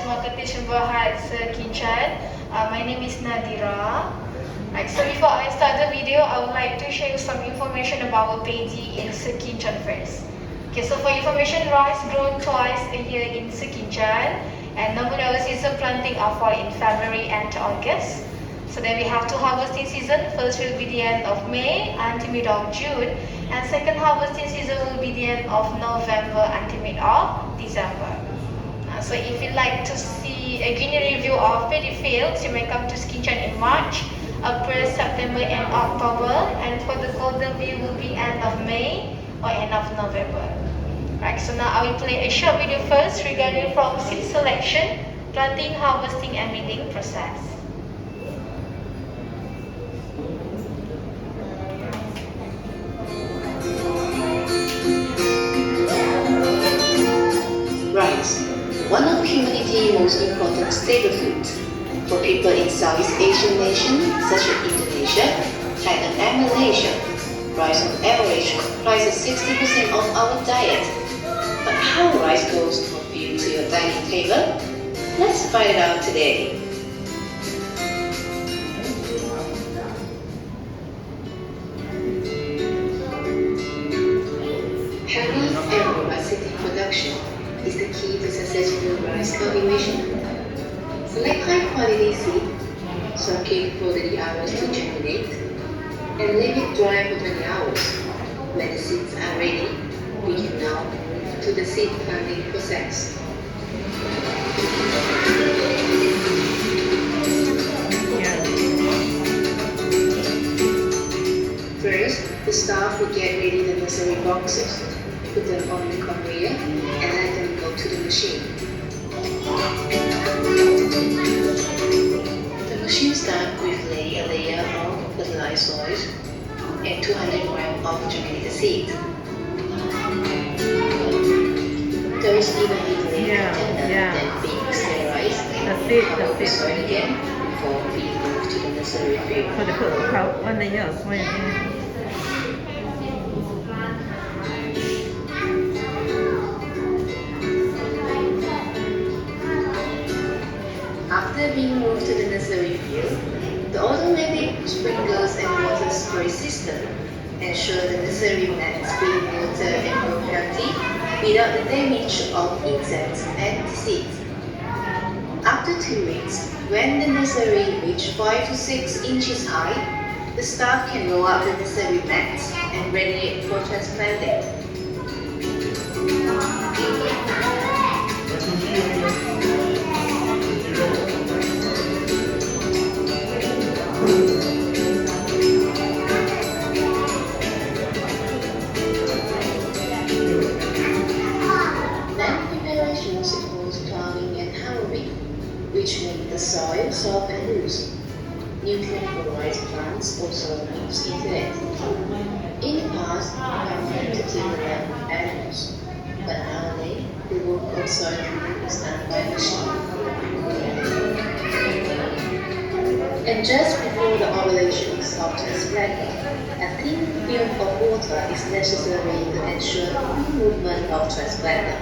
Marketing Berhad Sekinchan. My name is Nadira. Right, so before I start the video, I would like to share some information about Peji in Sekinchan first. Okay, so for information, rice grown twice a year in Sekinchan, and normal season planting are fall in February and August. So then we have two harvesting season. First will be the end of May until mid of June, and second harvesting season will be the end of November until mid of December. So if you'd like to see a guinea review of paddy fields, you may come to Sekinchan in March, April, September and October, and for the golden view will be end of May or end of November. Right, so now I will play a short video first regarding from seed selection, planting, harvesting and milling process. Rice, one of humanity's most important staple foods. For people in Southeast Asian nations such as Indonesia, Thailand and Malaysia, rice on average comprises 60% of our diet. But how rice goes from field to your dining table? Let's find it out today. Heavy aeroacidic production is the key to successful rice cultivation. Select high-quality seed, soak it for 30 hours to germinate, and leave it dry for 20 hours. When the seeds are ready, we can now move to the seed planting process. First, the staff will get ready the nursery boxes, put them on the conveyor, and let them go to the machine. The machine starts with laying a layer of fertilized soil and 200 grams of germinated seed. There is even a layer container that being sterilized and covered with soil again before being moved to the nursery field. เขาจะเปิดเขาวันไหนอยากไว้เนี่ย After being moved to the nursery field, the automatic sprinklers and water spray system ensure the nursery mats being watered and grow healthy without the damage of insects and disease. After 2 weeks, when the nursery reaches 5 to 6 inches high, the staff can roll out the nursery mats and ready it for transplanting. Then preparations involve plowing and harrowing, which make the soil soft and loose. Nutrient for rice plants also moves into it. In the past, we had to till the land with animals, but nowadays the work of soil cleaning is done by machine. And just before the ovulations of transplanting, a thin film of water is necessary to ensure the free movement of transplanter.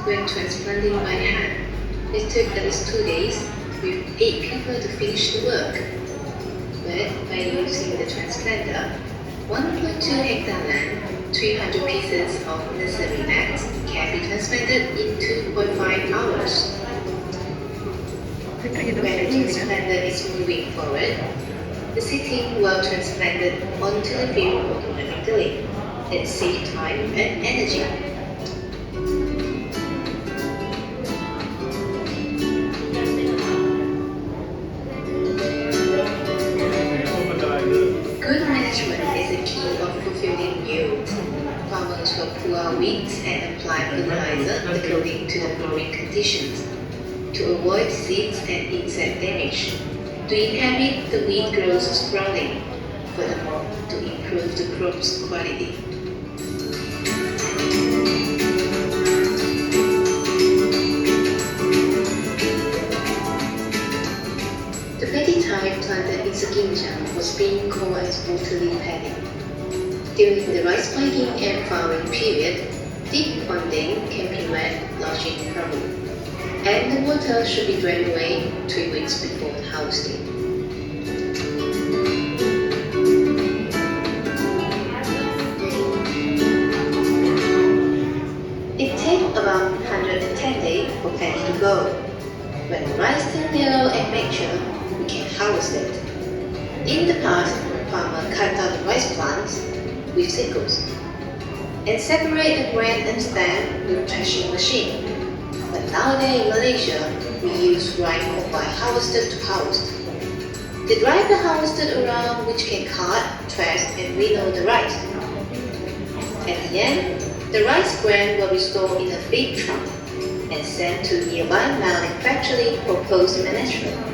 When transplanting by hand, it took at least 2 days with 8 people to finish the work. But by using the transplanter, 1.2 hectare land, 300 pieces of nursery mats can be transplanted in 2.5 hours. When the transplanter is moving forward, the seedling will transplanted onto the field automatically. It saves time and energy. Good management is the key of fulfilling yield. Farmers will pull out weeds and apply fertilizer according to the growing conditions to avoid seeds and insect damage, to inhibit the weed growth sprouting, furthermore to improve the crop's quality. The paddy type planted in Sekinchan was being called as waterleaf paddy. During the rice picking and farming period, deep funding can prevent lodging trouble, and the water should be drained away 3 weeks before harvesting. It takes about 110 days for paddy to grow. When the rice turns yellow and mature, we can harvest it. In the past, farmers cut down the rice plants with sickles and separate the grain and stem with threshing machine. But nowadays in Malaysia, we use rice mobile harvester to harvest. The driver harvested around which can cut, thresh, and winnow the rice. At the end, the rice grain will be stored in a big trunk and sent to nearby milling factory for post-management.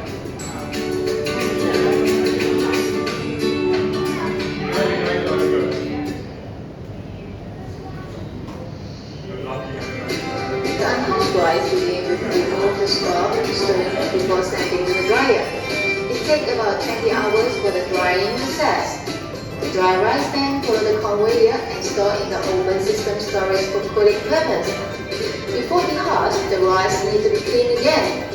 The unhoused rice begin with removing the stalk and stowing before sending to the dryer. It takes about 20 hours for the drying process. The dry rice then follow the conveyor and stored in the open system storage for cooling purpose. Before the husk, the rice needs to be cleaned again.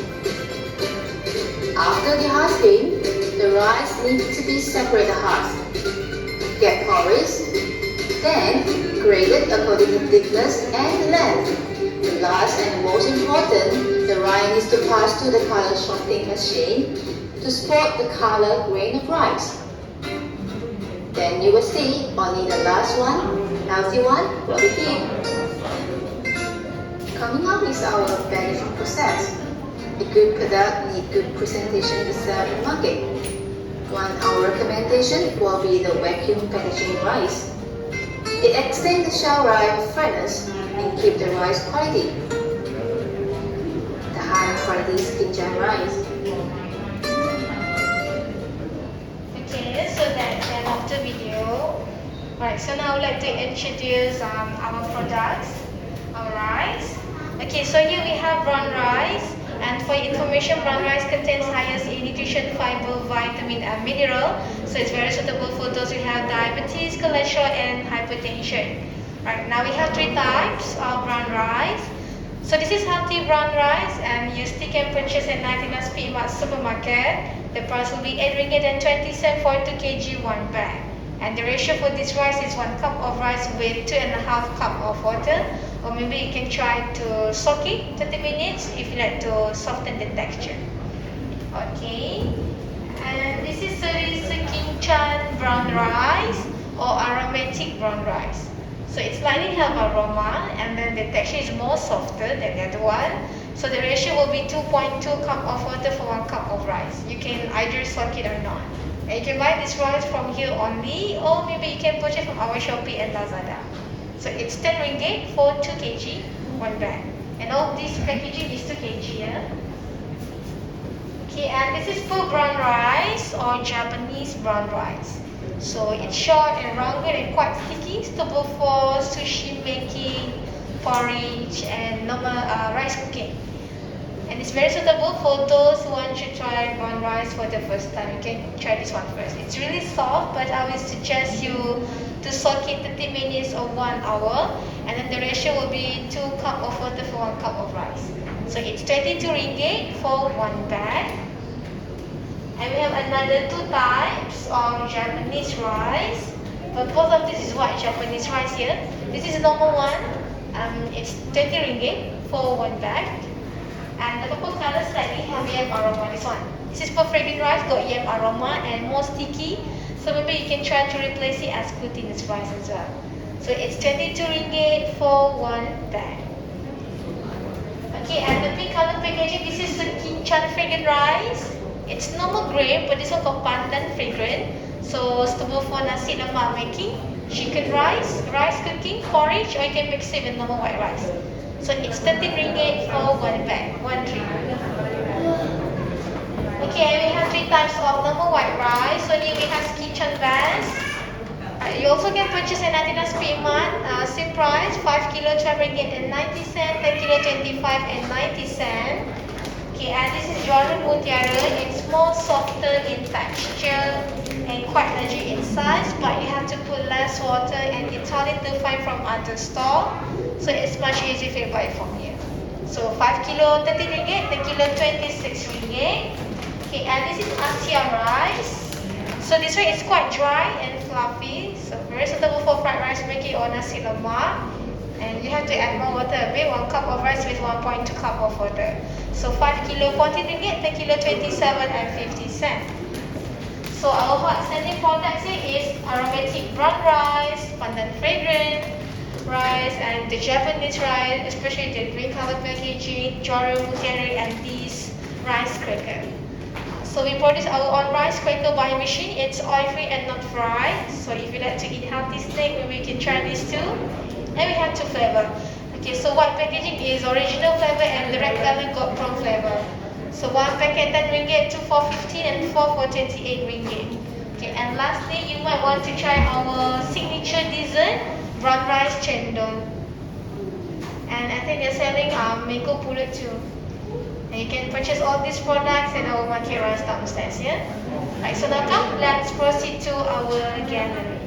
After the husking, the rice needs to be separated husk. Get porridge, then graded according to thickness and length. The last and most important, the rice needs to pass through the color sorting machine to spot the color grain of rice. Then you will see only the last one, healthy one, will be here. Coming up is our packaging process. A good product needs good presentation to sell in the market. Our recommendation will be the vacuum packaging rice. It extends the shelf life freshness and keep the rice quality. The high quality Kinchan rice. Okay, so that's the end of the video. Right, so now I would like to introduce our products, our rice. Okay, so here we have brown rice. And for your information, brown rice contains highest in nutrition, fiber, vitamin, and mineral. So it's very suitable for those who have diabetes, cholesterol, and hypertension. Right, now we have 3 types of brown rice. So this is healthy brown rice, and you still can purchase at 99 Speedmart supermarket. The price will be 8 ringgit and 20 cents for 2 kg 1 bag. And the ratio for this rice is 1 cup of rice with 2.5 cup of water. Or maybe you can try to soak it 30 minutes if you like to soften the texture. Okay. And this is Kinchan brown rice or aromatic brown rice. So it slightly have aroma, and then the texture is more softer than the other one. So the ratio will be 2.2 cup of water for 1 cup of rice. You can either soak it or not. And you can buy this rice from here only, or maybe you can purchase from our Shopee and Lazada. So it's 10 ringgit for 2 kg 1 bag. And all this packaging is 2 kg. Yeah? Okay, and this is for brown rice or Japanese brown rice. So it's short and rounded and quite sticky, suitable for sushi making, porridge, and normal rice cooking. And it's very suitable for those who want to try brown rice for the first time. You can try this one first. It's really soft, but I will suggest you to soak it 30 minutes or 1 hour. And then the ratio will be 2 cup of water for 1 cup of rice. So it's 22 ringgit for 1 bag. And we have another 2 types of Japanese rice. But both of this is white Japanese rice here. This is the normal one. It's 20 ringgit for 1 bag. And the purple color slightly have yam aroma, this one. This is for fragrant rice, got yam aroma and more sticky. So maybe you can try to replace it as glutinous rice as well. So it's 22 ringgit for 1 bag. Okay, and the pink color packaging, this is the Kinchan fragrant rice. It's normal grain, but this one called pandan fragrant. So suitable for nasi lemak making, chicken rice, rice cooking, porridge, or you can mix it with normal white rice. So it's 13 ringgit for 1 bag, 1 tray. Okay, and we have 3 types of normal white rice. So here we have Kinchan Vans. You also can purchase at 99 Speedmart, same price, 5 kilo 12 ringgit and 90 cents, 10 kilo 25 and 90 cents. Okay, and this is Jordan Mutiara. It's more softer in texture and quite larger in size, but you have to put less water and it's harder to find from other store. So it's much easier if you buy from here. So 5 kilo 30 ringgit, the kilo 26 ringgit. Okay, and this is Asia rice. So this one is quite dry and fluffy, so very suitable for fried rice making or nasi lemak. And you have to add more water a bit, 1 cup of rice with 1.2 cup of water. So 5 kilo 40 ringgit, 10 kilo 27 and 50 cents. So our hot selling products here is aromatic brown rice, pandan fragrant rice, and the Japanese rice, especially the green color packaging, Joru Mutiara, and these rice cracker. So we produce our own rice cracker by machine. It's oil free and not fried. So if you like to eat healthy snack, maybe you can try this too. And we have 2 flavor. Okay, so white packaging is original flavor and the red color got prawn flavor. So 1 packet 10 ringgit, 2 for 15 and 4 for 28 ringgit. Okay, and lastly, you might want to try our signature dessert, brown rice cendol. And I think they're selling mango pulut too. And you can purchase all these products at our market runs downstairs, yeah? Right, so now come, let's proceed to our gallery.